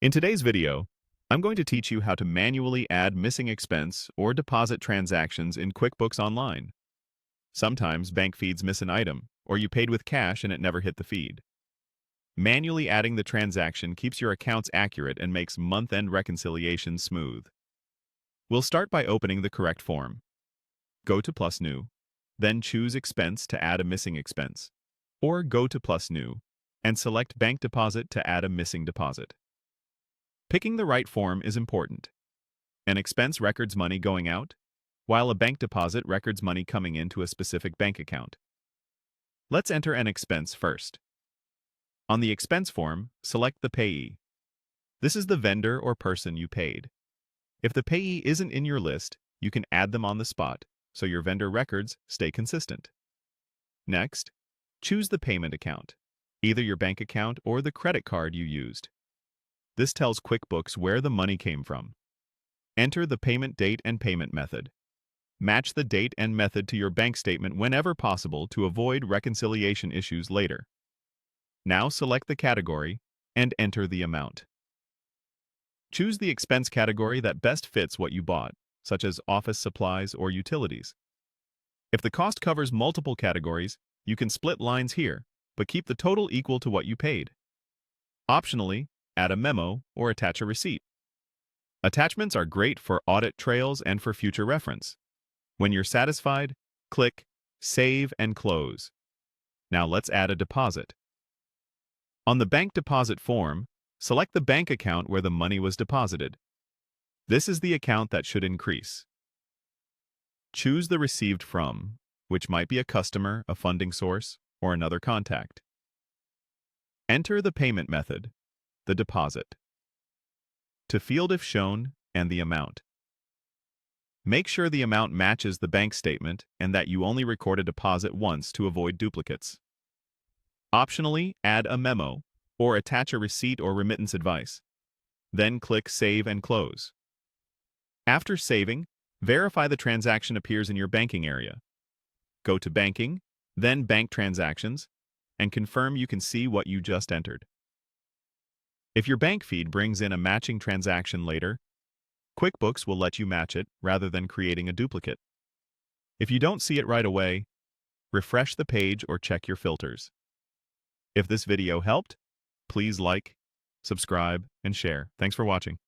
In today's video, I'm going to teach you how to manually add missing expense or deposit transactions in QuickBooks Online. Sometimes bank feeds miss an item, or you paid with cash and it never hit the feed. Manually adding the transaction keeps your accounts accurate and makes month-end reconciliation smooth. We'll start by opening the correct form. Go to Plus New, then choose Expense to add a missing expense, or go to Plus New and select Bank Deposit to add a missing deposit. Picking the right form is important. An expense records money going out, while a bank deposit records money coming into a specific bank account. Let's enter an expense first. On the expense form, select the payee. This is the vendor or person you paid. If the payee isn't in your list, you can add them on the spot, so your vendor records stay consistent. Next, choose the payment account, either your bank account or the credit card you used. This tells QuickBooks where the money came from. Enter the payment date and payment method. Match the date and method to your bank statement whenever possible to avoid reconciliation issues later. Now select the category and enter the amount. Choose the expense category that best fits what you bought, such as office supplies or utilities. If the cost covers multiple categories, you can split lines here, but keep the total equal to what you paid. Optionally, add a memo or attach a receipt. Attachments are great for audit trails and for future reference. When you're satisfied, click Save and Close. Now let's add a deposit. On the bank deposit form, select the bank account where the money was deposited. This is the account that should increase. Choose the received from, which might be a customer, a funding source, or another contact. Enter the payment method, the deposit. To field if shown, and the amount. Make sure the amount matches the bank statement and that you only record a deposit once to avoid duplicates. Optionally, add a memo or attach a receipt or remittance advice. Then click Save and Close. After saving, verify the transaction appears in your banking area. Go to Banking, then Bank Transactions, and confirm you can see what you just entered. If your bank feed brings in a matching transaction later, QuickBooks will let you match it rather than creating a duplicate. If you don't see it right away, refresh the page or check your filters. If this video helped, please like, subscribe, and share. Thanks for watching.